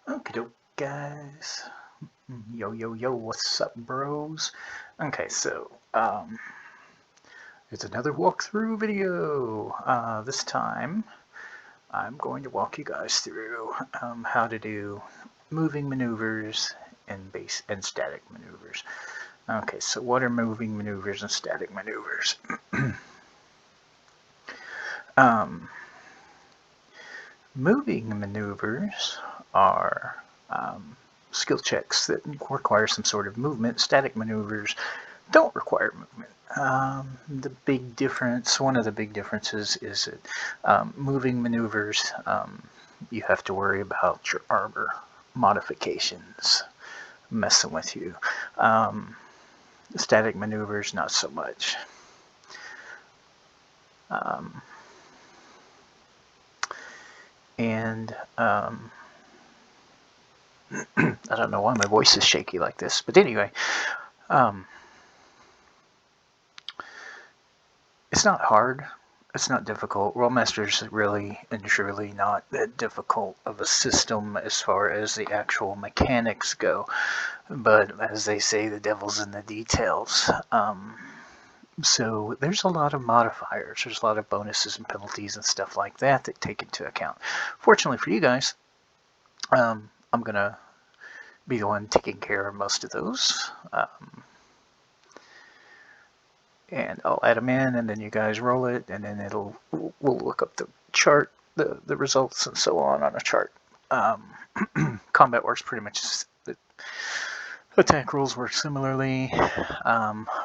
Okay, doke, guys. Yo, what's up, bros? Okay, so, it's another walkthrough video. This time, I'm going to walk you guys through how to do moving maneuvers and base and static maneuvers. Okay, so what are moving maneuvers and static maneuvers? um, Moving maneuvers are skill checks that require some sort of movement. Static maneuvers don't require movement. The big difference, one of the big differences, is that moving maneuvers, you have to worry about your armor modifications messing with you. Static maneuvers, not so much. And I don't know why my voice is shaky like this, but anyway, it's not hard. It's not difficult. Rolemaster is really and truly not that difficult of a system as far as the actual mechanics go. But as they say, the devil's in the details. So there's a lot of modifiers. There's a lot of bonuses and penalties and stuff like that that take into account. Fortunately for you guys, I'm going to be the one taking care of most of those. And I'll add them in, and then you guys roll it, and then we'll look up the chart, the results, and so on a chart. Combat works pretty much. The attack rolls work similarly.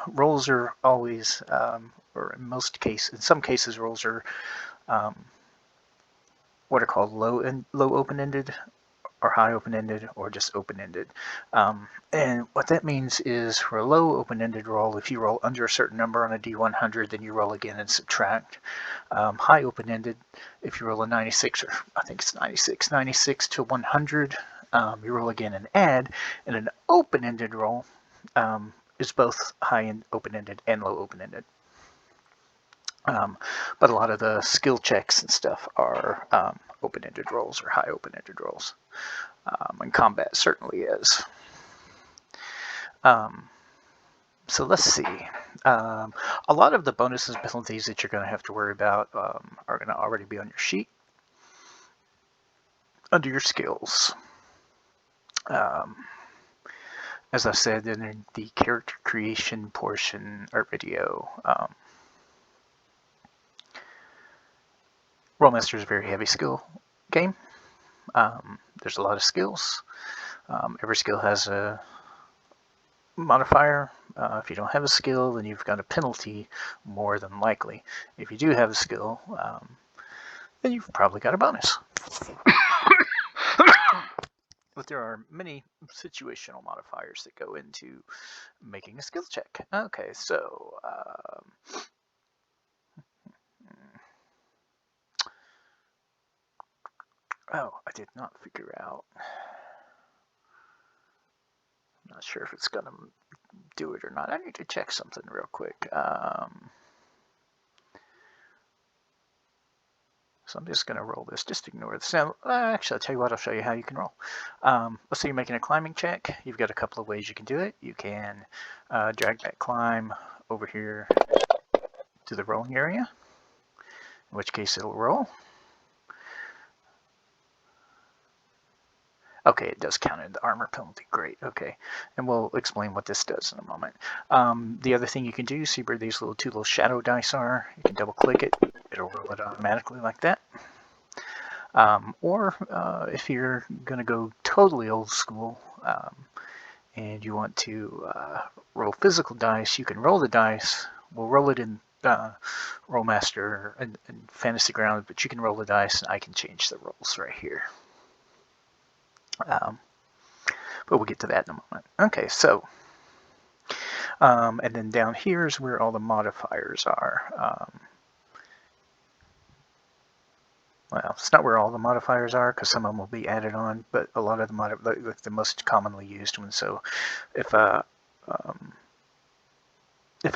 Rolls are always, or in some cases, rolls are what are called low open-ended, or high open-ended, or just open-ended. And what that means is for a low open-ended roll, if you roll under a certain number on a D100, then you roll again and subtract. High open-ended, if you roll a 96, or I think it's 96 to 100, you roll again and add. And an open-ended roll is both high and open-ended and low open-ended. But a lot of the skill checks and stuff are open-ended rolls or high open-ended rolls. And combat certainly is. So let's see. A lot of the bonuses and penalties that you're going to have to worry about are going to already be on your sheet under your skills. As I said in the character creation portion or video, Rolemaster is a very heavy skill game. There's a lot of skills. Every skill has a modifier. If you don't have a skill, then you've got a penalty more than likely. If you do have a skill, then you've probably got a bonus. But there are many situational modifiers that go into making a skill check. Okay, so I did not figure out. I'm not sure if it's going to do it or not. I need to check something real quick. So I'm just going to roll this. Just ignore this. Now, actually, I'll tell you what. I'll show you how you can roll. Let's say you're making a climbing check. You've got a couple of ways you can do it. You can drag that climb over here to the rolling area, in which case it'll roll. Okay, it does count in the armor penalty. Great. Okay, and we'll explain what this does in a moment. The other thing you can do, see where these two little shadow dice are? You can double click it. It'll roll it automatically like that. Or if you're going to go totally old school and you want to roll physical dice, you can roll the dice. We'll roll it in Rolemaster and Fantasy Ground, but you can roll the dice and I can change the rolls right here. But we'll get to that in a moment. Okay, so, and then down here is where all the modifiers are. Well, it's not where all the modifiers are because some of them will be added on, but a lot of them are the most commonly used ones. So if a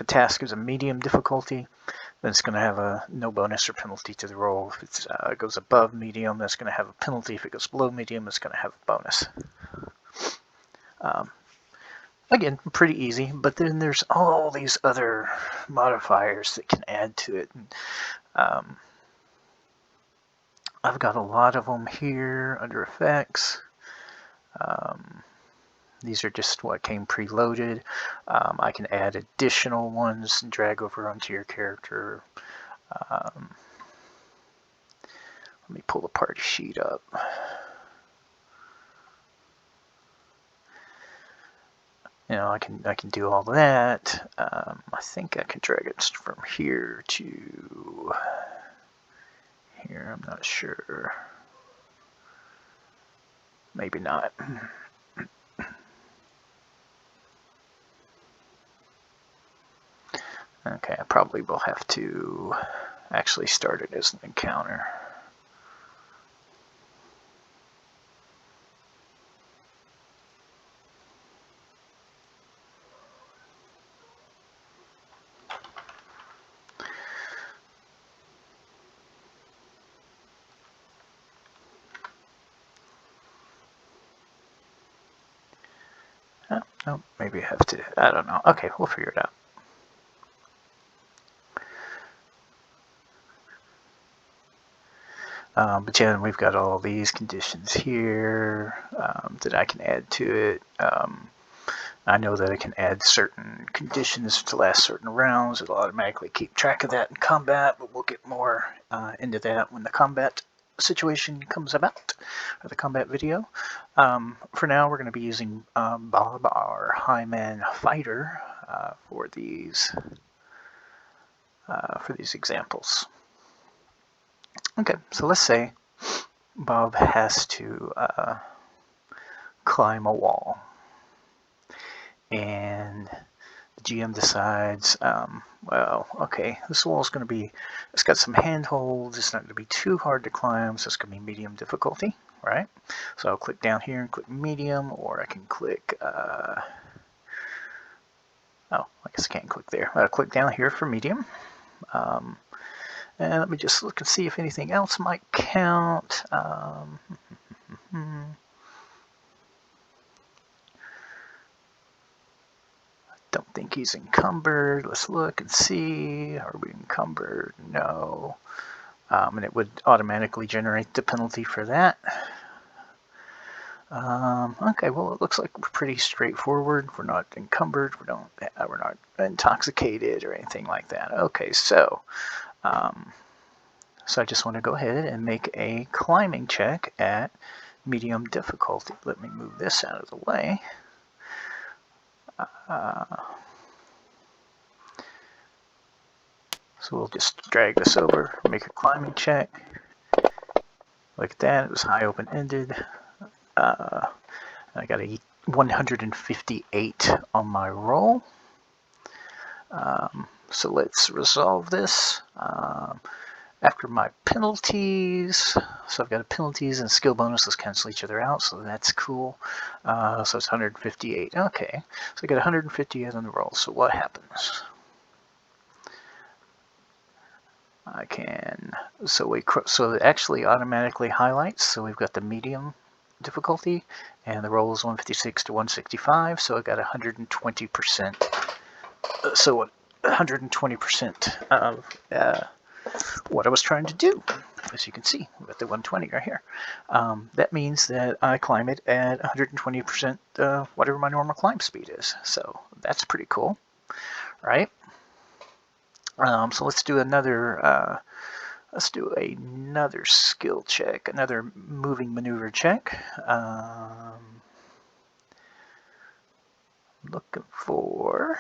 task is a medium difficulty, then it's going to have a no bonus or penalty to the roll. If it goes above medium, that's going to have a penalty. If it goes below medium, it's going to have a bonus. Again, pretty easy, but then there's all these other modifiers that can add to it. And, I've got a lot of them here under effects. These are just what came preloaded. I can add additional ones and drag over onto your character. Let me pull the party sheet up. You know, I can do all that. I think I can drag it from here to here. I'm not sure. Maybe not. Okay, I probably will have to actually start it as an encounter. Oh, maybe I have to, I don't know. Okay, we'll figure it out. But yeah, we've got all these conditions here that I can add to it. I know that I can add certain conditions to last certain rounds. It'll automatically keep track of that in combat, but we'll get more into that when the combat situation comes about, or the combat video. For now, we're going to be using Bob, our Highman fighter, for these examples. Okay, so let's say Bob has to climb a wall, and the GM decides, well, okay, this wall is going to be, it's got some handholds, it's not going to be too hard to climb, so it's going to be medium difficulty, right? So I'll click down here and click medium, or I can click, oh, I guess I can't click there. I'll click down here for medium. And let me just look and see if anything else might count. Don't think he's encumbered. Let's look and see. Are we encumbered? No. And it would automatically generate the penalty for that. Okay, well, it looks like we're pretty straightforward. We're not encumbered. We're not intoxicated or anything like that. Okay, so I just want to go ahead and make a climbing check at medium difficulty. Let me move this out of the way. So we'll just drag this over, make a climbing check. Look at that, it was high open-ended. I got a 158 on my roll. So let's resolve this. After my penalties, so I've got a penalties and skill bonuses cancel each other out, so that's cool. So it's 158. Okay, so I got 158 on the roll. So what happens? I can, so it actually automatically highlights. So we've got the medium difficulty, and the roll is 156 to 165. So I got 120%. So 120% of what I was trying to do. As you can see, we've got the 120 right here. That means that I climb it at 120% whatever my normal climb speed is. So that's pretty cool, right? So let's do another skill check, another moving maneuver check. Looking for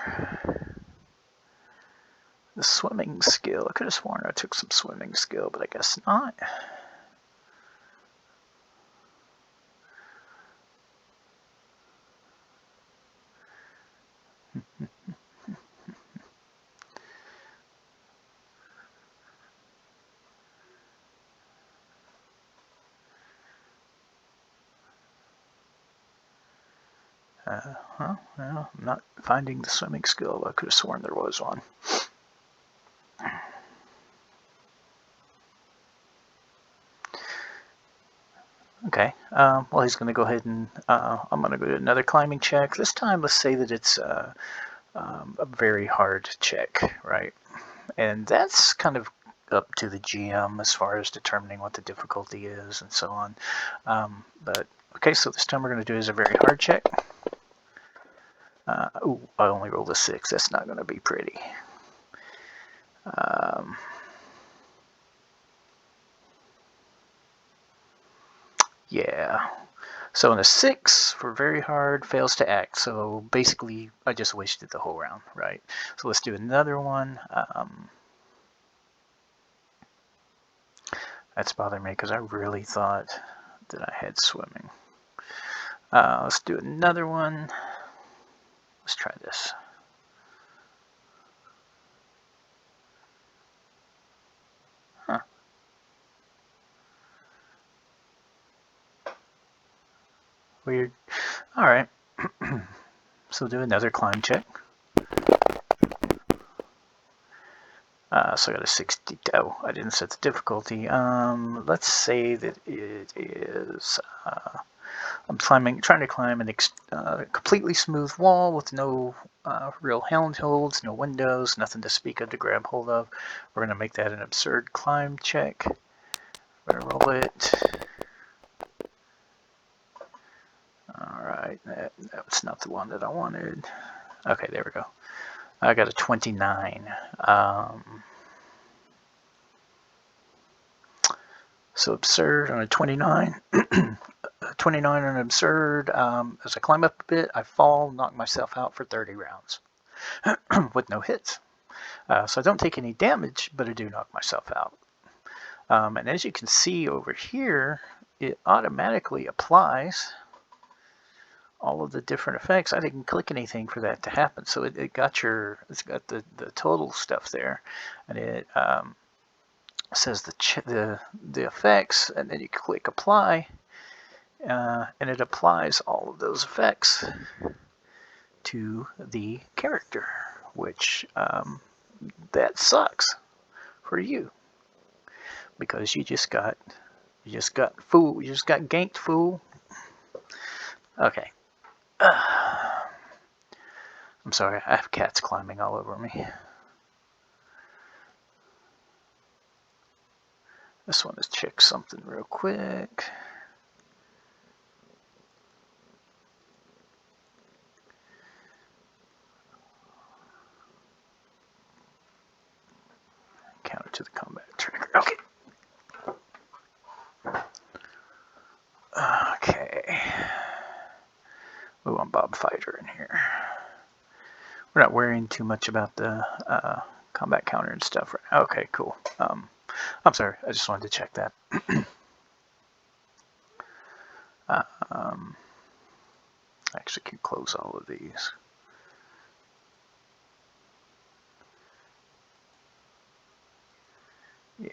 the swimming skill. I could have sworn I took some swimming skill, but I guess not. Well, I'm not finding the swimming skill. I could have sworn there was one. Okay, well, he's going to go ahead and I'm going to go to another climbing check. This time, let's say that it's a very hard check, right? And that's kind of up to the GM as far as determining what the difficulty is and so on. But okay, so this time we're going to do is a very hard check. Ooh, I only rolled a 6. That's not going to be pretty. Yeah. So in a 6 for very hard fails to act. So basically, I just wasted the whole round, right? So let's do another one. That's bothering me because I really thought that I had swimming. Let's do another one. Let's try this. Huh. Weird. All right. So do another climb check. So I got a 60. Oh, I didn't set the difficulty. Let's say that it is. I'm trying to climb a completely smooth wall with no real handholds, no windows, nothing to speak of to grab hold of. We're going to make that an absurd climb check. We're going to roll it. Alright, that's not the one that I wanted. Okay, there we go. I got a 29. So absurd on a 29. 29 on absurd. As I climb up a bit, I fall, knock myself out for 30 rounds with no hits. So I don't take any damage, but I do knock myself out. And as you can see over here, it automatically applies all of the different effects. I didn't click anything for that to happen, so it's got the total stuff there, and it says the effects, and then you click apply, and it applies all of those effects to the character, which that sucks for you because you just got ganked, fool. Okay. I'm sorry, I have cats climbing all over me. Just want to check something real quick. Counter to the combat trigger. Okay. Okay. Ooh, I'm Bob Fighter in here. We're not worrying too much about the combat counter and stuff, right? Okay, cool. I'm sorry, I just wanted to check that. Actually can close all of these. Yeah.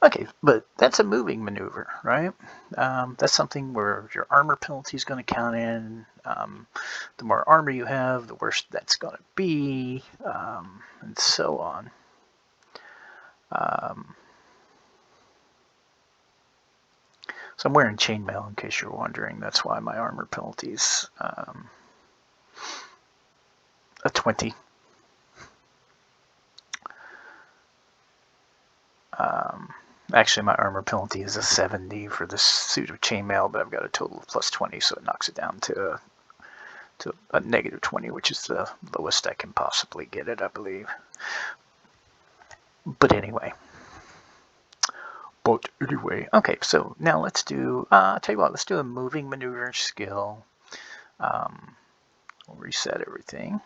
Okay, but that's a moving maneuver, right? That's something where your armor penalty is going to count in. The more armor you have, the worse that's going to be, and so on. So I'm wearing chainmail in case you're wondering. That's why my armor penalty's a 20. Actually, my armor penalty is a 70 for this suit of chainmail, but I've got a total of plus 20, so it knocks it down to a negative 20, which is the lowest I can possibly get it, I believe. But anyway. Okay, so now let's do, I'll tell you what, let's do a moving maneuver skill. We'll reset everything.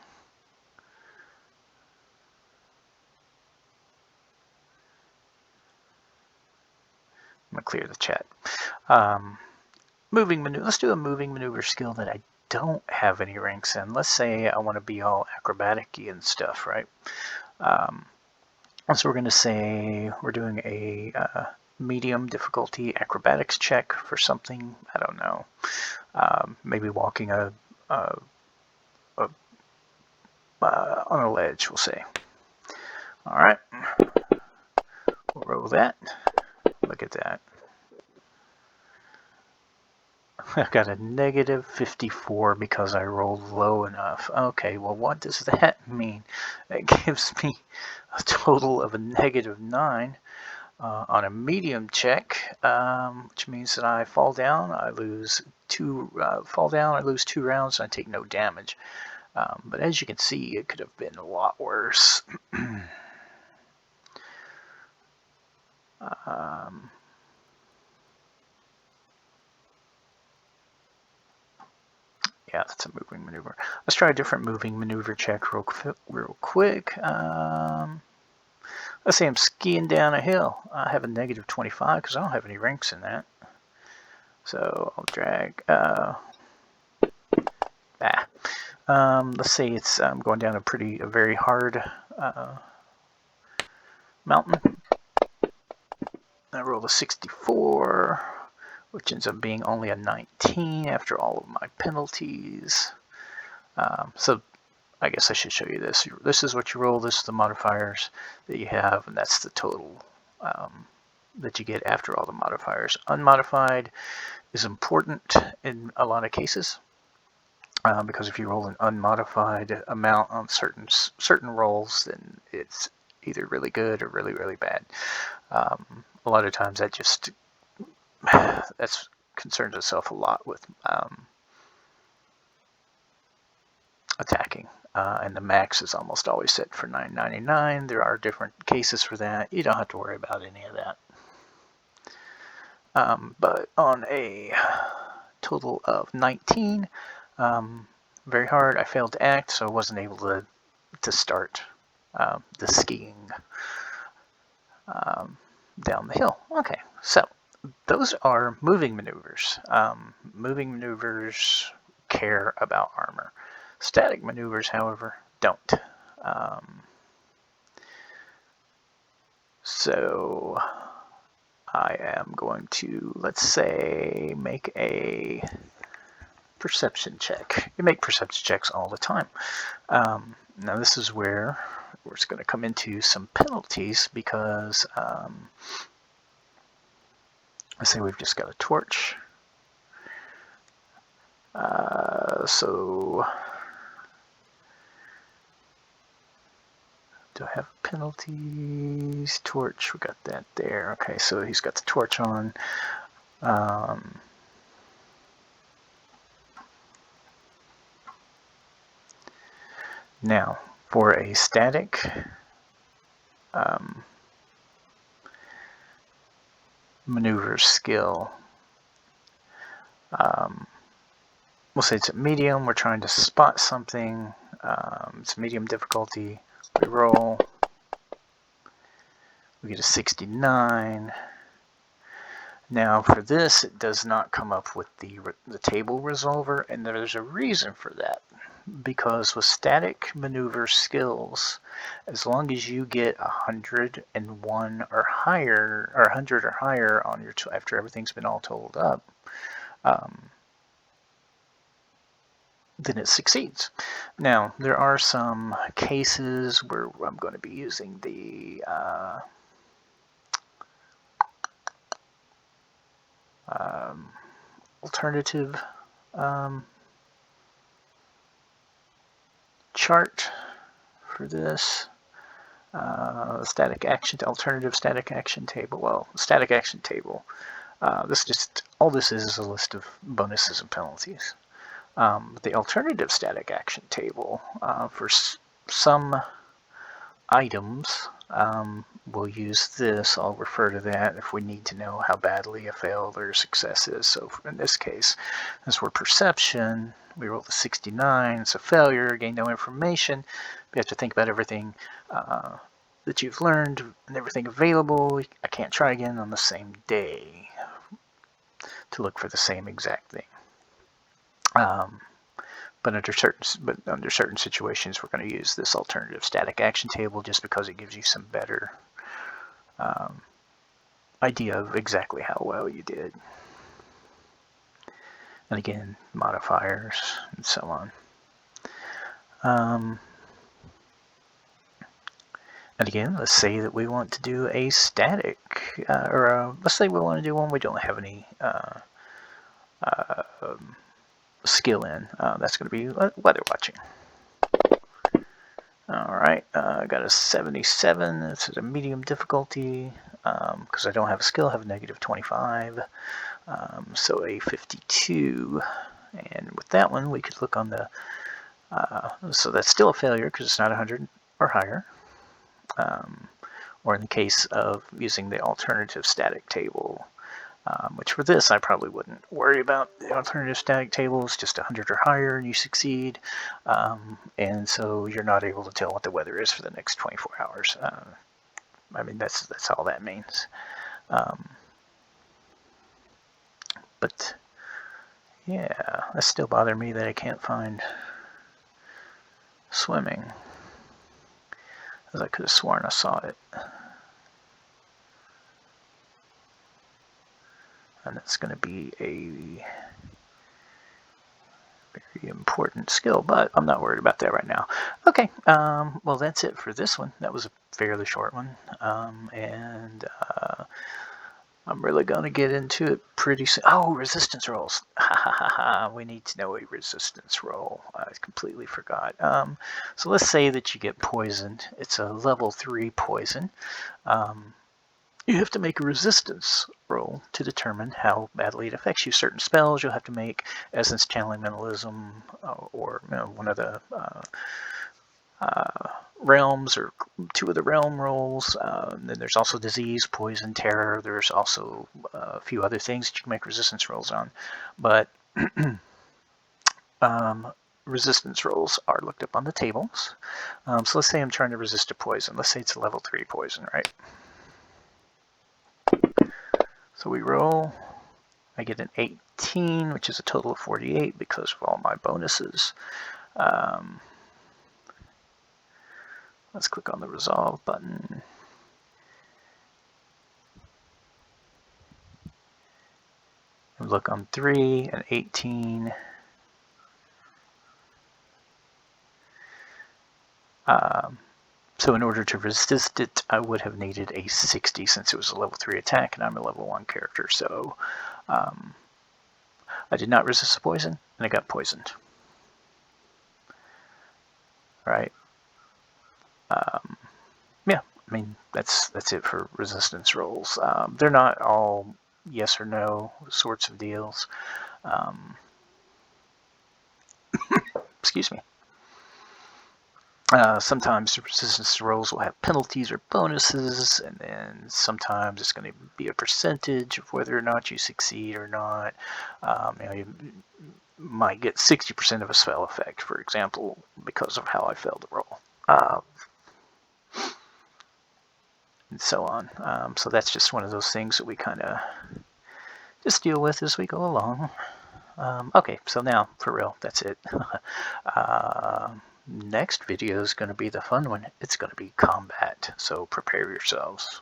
I'm going to clear the chat. Moving maneuver. Let's do a moving maneuver skill that I don't have any ranks in. Let's say I want to be all acrobatic-y and stuff, right? So we're going to say we're doing a medium difficulty acrobatics check for something. I don't know. Maybe walking on a ledge, we'll say. All right. We'll roll that. Look at that. I've got a negative 54 because I rolled low enough. Okay, well, what does that mean? That gives me a total of a negative 9 on a medium check, which means that I fall down, I lose two rounds, and I take no damage. But as you can see, it could have been a lot worse. Yeah, that's a moving maneuver. Let's try a different moving maneuver check real quick. Let's say I'm skiing down a hill. I have a negative 25 because I don't have any ranks in that. So I'll drag. Let's say it's going down a very hard mountain. I roll a 64, which ends up being only a 19 after all of my penalties. So I guess I should show you this. This is what you roll. This is the modifiers that you have, and that's the total that you get after all the modifiers. Unmodified is important in a lot of cases because if you roll an unmodified amount on certain rolls, then it's either really good or really, really bad. A lot of times that just concerns itself a lot with attacking. And the max is almost always set for 999. There are different cases for that. You don't have to worry about any of that. But on a total of 19, very hard. I failed to act, so I wasn't able to start the skiing down the hill. Okay, so those are moving maneuvers. Moving maneuvers care about armor. Static maneuvers, however, don't. So I am going to, let's say, make a perception check. You make perception checks all the time. Now this is where we're just going to come into some penalties because let's say we've just got a torch. So do I have penalties? Torch, we got that there. Okay, so he's got the torch on. Now, for a static maneuver skill, we'll say it's a medium. We're trying to spot something. It's medium difficulty. We roll. We get a 69. Now for this, it does not come up with the table resolver, and there's a reason for that. Because with static maneuver skills, as long as you get 101 or higher, or 100 or higher on your after everything's been all totaled up, then it succeeds. Now there are some cases where I'm going to be using the alternative chart for this. Alternative static action table. Well, static action table. All this is a list of bonuses and penalties. The alternative static action table for some items, we'll use this. I'll refer to that if we need to know how badly a fail or success is. So in this case, as we're perception, we rolled a 69. It's a failure, gain no information. You have to think about everything that you've learned and everything available. I can't try again on the same day to look for the same exact thing. But under certain situations, we're going to use this alternative static action table just because it gives you some better idea of exactly how well you did. And again, modifiers and so on. And again, let's say that we want to do a static, let's say we want to do one we don't have any skill in. That's going to be weather watching. Alright, I got a 77. This is a medium difficulty. Because I don't have a skill, I have a negative 25. So a 52. And with that one, we could look on the... so that's still a failure because it's not 100 or higher. Or in the case of using the alternative static table, which for this I probably wouldn't worry about. The alternative static table is just 100 or higher and you succeed, and so you're not able to tell what the weather is for the next 24 hours. I mean, that's all that means. But yeah, that still bothers me that I can't find swimming, as I could have sworn I saw it. And that's going to be a very important skill, but I'm not worried about that right now. Okay, well, that's it for this one. That was a fairly short one, and I'm really going to get into it pretty soon. Oh, resistance rolls. Ha ha ha ha. We need to know a resistance roll. I completely forgot. So let's say that you get poisoned. It's a level 3 poison. You have to make a resistance roll to determine how badly it affects you. Certain spells you'll have to make, Essence Channeling Mentalism, or one of the realms, or 2 of the realm rolls. Then there's also disease, poison, terror. There's also a few other things that you can make resistance rolls on. But resistance rolls are looked up on the tables. So let's say I'm trying to resist a poison. Let's say it's a level 3 poison, right? So we roll. I get an 18, which is a total of 48 because of all my bonuses. Let's click on the Resolve button. And look on 3 and 18. So in order to resist it, I would have needed a 60 since it was a level 3 attack and I'm a level 1 character. So I did not resist the poison and I got poisoned. Right? Yeah, I mean, that's it for resistance rolls. They're not all yes or no sorts of deals. Excuse me. Sometimes the resistance rolls will have penalties or bonuses, and then sometimes it's going to be a percentage of whether or not you succeed or not. You might get 60% of a spell effect, for example, because of how I failed to roll. And so on. So that's just one of those things that we kind of just deal with as we go along. Okay, so now, for real, that's it. Next video is going to be the fun one. It's going to be combat, so prepare yourselves.